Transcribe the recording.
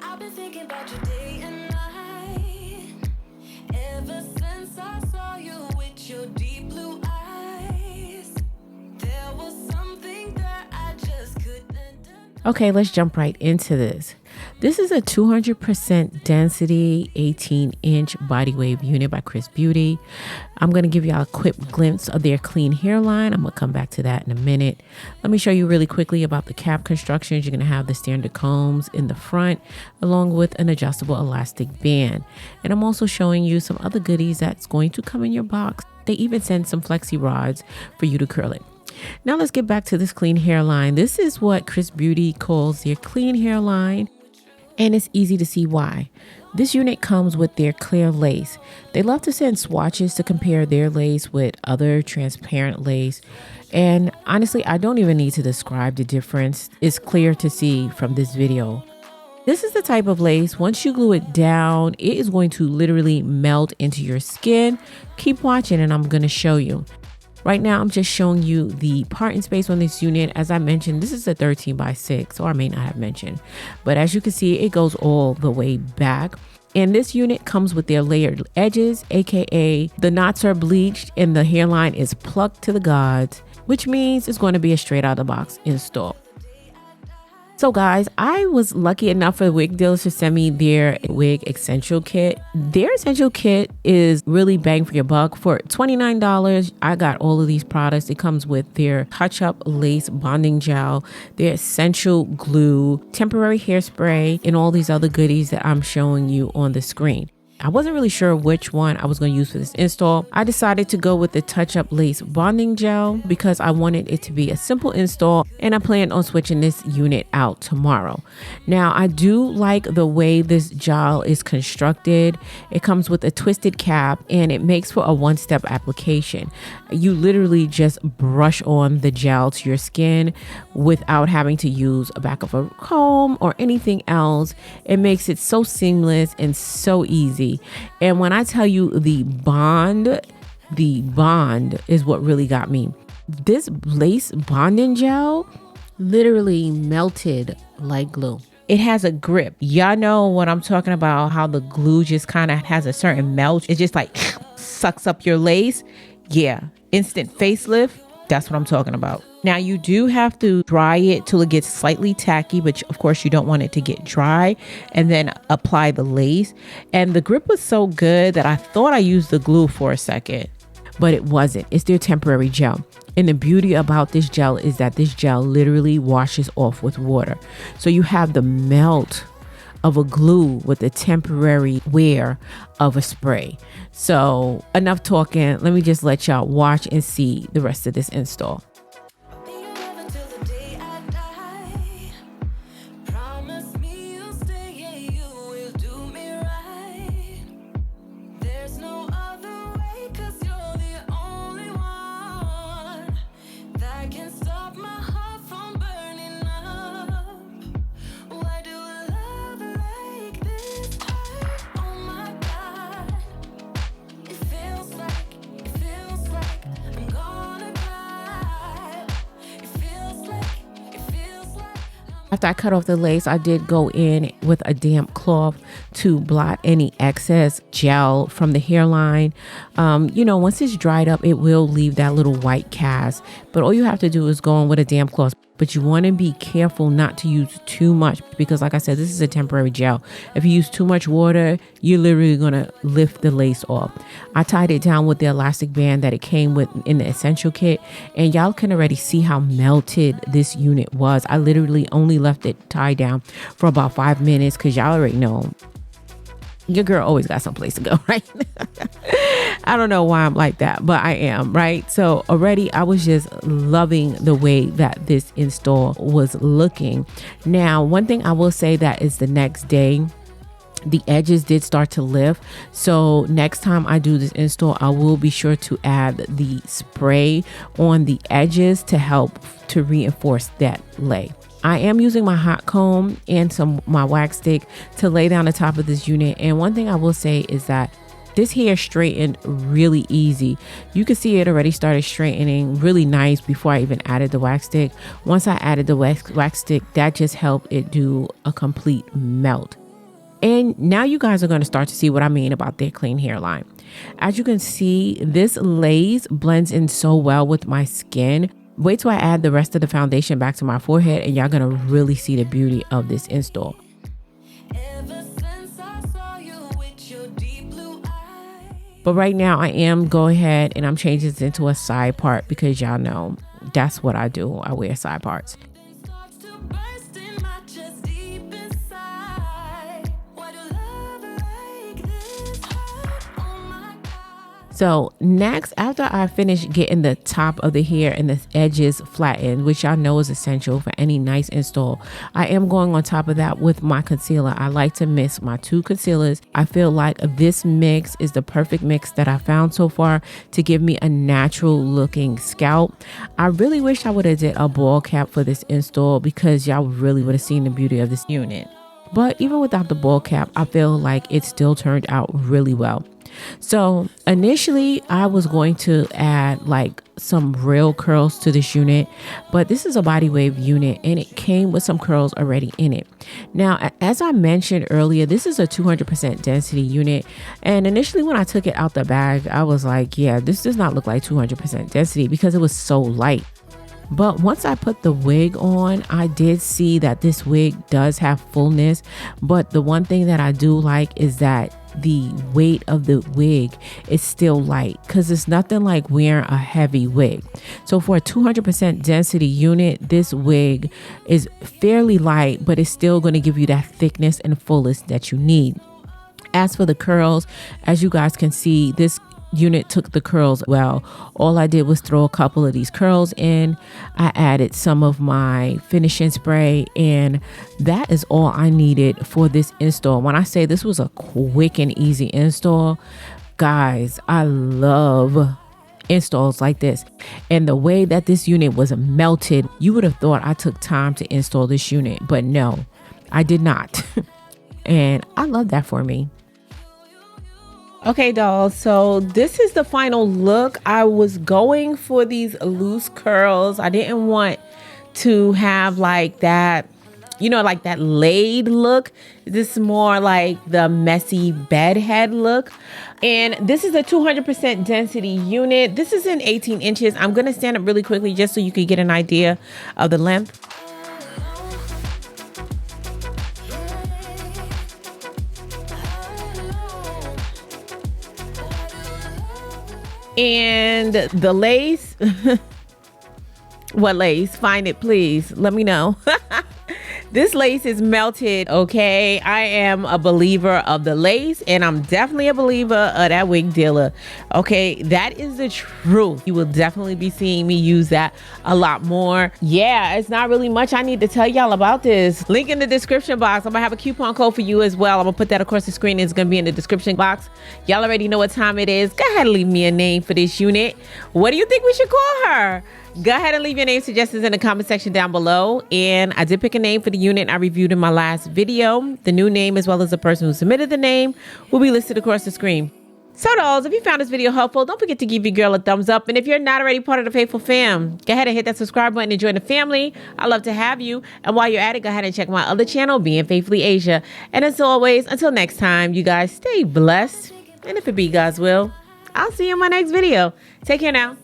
I've been thinking about you day and night. Ever since I saw you with your deep blue eyes, there was something that I just couldn't deny. Okay, let's jump right into this. This is a 200% density 18-inch body wave unit by Xrsbeauty. I'm going to give y'all a quick glimpse of their clean hairline. I'm going to come back to that in a minute. Let me show you really quickly about the cap constructions. You're going to have the standard combs in the front along with an adjustable elastic band. And I'm also showing you some other goodies that's going to come in your box. They even send some flexi rods for you to curl it. Now let's get back to this clean hairline. This is what Xrsbeauty calls their clean hairline, and it's easy to see why. This unit comes with their clear lace. They love to send swatches to compare their lace with other transparent lace. And honestly, I don't even need to describe the difference. It's clear to see from this video. This is the type of lace, once you glue it down, it is going to literally melt into your skin. Keep watching and I'm going to show you. Right now, I'm just showing you the parting space on this unit. As I mentioned, this is a 13x6, or I may not have mentioned. But as you can see, it goes all the way back. And this unit comes with their layered edges, aka the knots are bleached and the hairline is plucked to the gods, which means it's going to be a straight out of the box install. So guys, I was lucky enough for wig dealers to send me their Wig Essential Kit. Their Essential Kit is really bang for your buck. For $29, I got all of these products. It comes with their touch-up lace bonding gel, their essential glue, temporary hairspray, and all these other goodies that I'm showing you on the screen. I wasn't really sure which one I was going to use for this install. I decided to go with the touch-up lace bonding gel because I wanted it to be a simple install, and I plan on switching this unit out tomorrow. Now, I do like the way this gel is constructed. It comes with a twisted cap and it makes for a one-step application. You literally just brush on the gel to your skin without having to use a back of a comb or anything else. It makes it so seamless and so easy. And when I tell you the bond is what really got me. This lace bonding gel literally melted like glue. It has a grip. Y'all know what I'm talking about, how the glue just kind of has a certain melt. It just like sucks up your lace. Yeah, instant facelift. That's what I'm talking about. Now you do have to dry it till it gets slightly tacky, but of course you don't want it to get dry, and then apply the lace. And the grip was so good that I thought I used the glue for a second, but it wasn't. It's their temporary gel. And the beauty about this gel is that this gel literally washes off with water. So you have the melt of a glue with the temporary wear of a spray. So enough talking. Let me just let y'all watch and see the rest of this install. After I cut off the lace, I did go in with a damp cloth to blot any excess gel from the hairline. You know, once it's dried up, it will leave that little white cast. But all you have to do is go in with a damp cloth. But you want to be careful not to use too much because, like I said, this is a temporary gel. If you use too much water, you're literally going to lift the lace off. I tied it down with the elastic band that it came with in the Essential Kit. And y'all can already see how melted this unit was. I literally only left it tied down for about 5 minutes because y'all already know your girl always got someplace to go, right? I don't know why I'm like that, but I am, right? So already I was just loving the way that this install was looking. Now, one thing I will say that is the next day, the edges did start to lift. So next time I do this install, I will be sure to add the spray on the edges to help to reinforce that lay. I am using my hot comb and my wax stick to lay down the top of this unit. And one thing I will say is that this hair straightened really easy. You can see it already started straightening really nice before I even added the wax stick. Once I added the wax stick, that just helped it do a complete melt. And now you guys are going to start to see what I mean about their clean hairline. As you can see, this lace blends in so well with my skin. Wait till I add the rest of the foundation back to my forehead and y'all going to really see the beauty of this install. But right now I am going ahead and I'm changing this into a side part because y'all know that's what I do. I wear side parts. So next, after I finish getting the top of the hair and the edges flattened, which y'all know is essential for any nice install, I am going on top of that with my concealer. I like to mix my two concealers. I feel like this mix is the perfect mix that I found so far to give me a natural looking scalp. I really wish I would have did a ball cap for this install because y'all really would have seen the beauty of this unit. But even without the ball cap, I feel like it still turned out really well. So initially I was going to add like some real curls to this unit, but this is a body wave unit and it came with some curls already in it. Now, as I mentioned earlier, this is a 200% density unit. And initially when I took it out the bag, I was like, yeah, this does not look like 200% density because it was so light. But once I put the wig on, I did see that this wig does have fullness. But the one thing that I do like is that the weight of the wig is still light because it's nothing like wearing a heavy wig. So for a 200% density unit, this wig is fairly light, but it's still going to give you that thickness and fullness that you need. As for the curls, as you guys can see, this unit took the curls well. All I did was throw a couple of these curls in. I added some of my finishing spray, and that is all I needed for this install. When I say this was a quick and easy install, guys, I love installs like this. And the way that this unit was melted, you would have thought I took time to install this unit, but no, I did not. And I love that for me. Okay, dolls, so this is the final look. I was going for these loose curls. I didn't want to have like that, you know, like that laid look. This is more like the messy bedhead look. And this is a 200% density unit. This is in 18 inches. I'm going to stand up really quickly just so you can get an idea of the length. And the lace, what lace? Find it, please. Let me know. This lace is melted, okay? I am a believer of the lace, and I'm definitely a believer of that wig dealer, okay? That is the truth. You will definitely be seeing me use that a lot more. Yeah, it's not really much I need to tell y'all about this. Link in the description box. I'm gonna have a coupon code for you as well. I'm gonna put that across the screen. It's gonna be in the description box. Y'all already know what time it is. Go ahead and leave me a name for this unit. What do you think we should call her? Go ahead and leave your name suggestions in the comment section down below. And I did pick a name for the unit I reviewed in my last video. The new name, as well as the person who submitted the name, will be listed across the screen. So dolls, if you found this video helpful, don't forget to give your girl a thumbs up. And if you're not already part of the faithful fam, go ahead and hit that subscribe button and join the family. I'd love to have you. And while you're at it, go ahead and check my other channel, Being Faithfully Asia. And as always, until next time, you guys stay blessed. And if it be God's will, I'll see you in my next video. Take care now.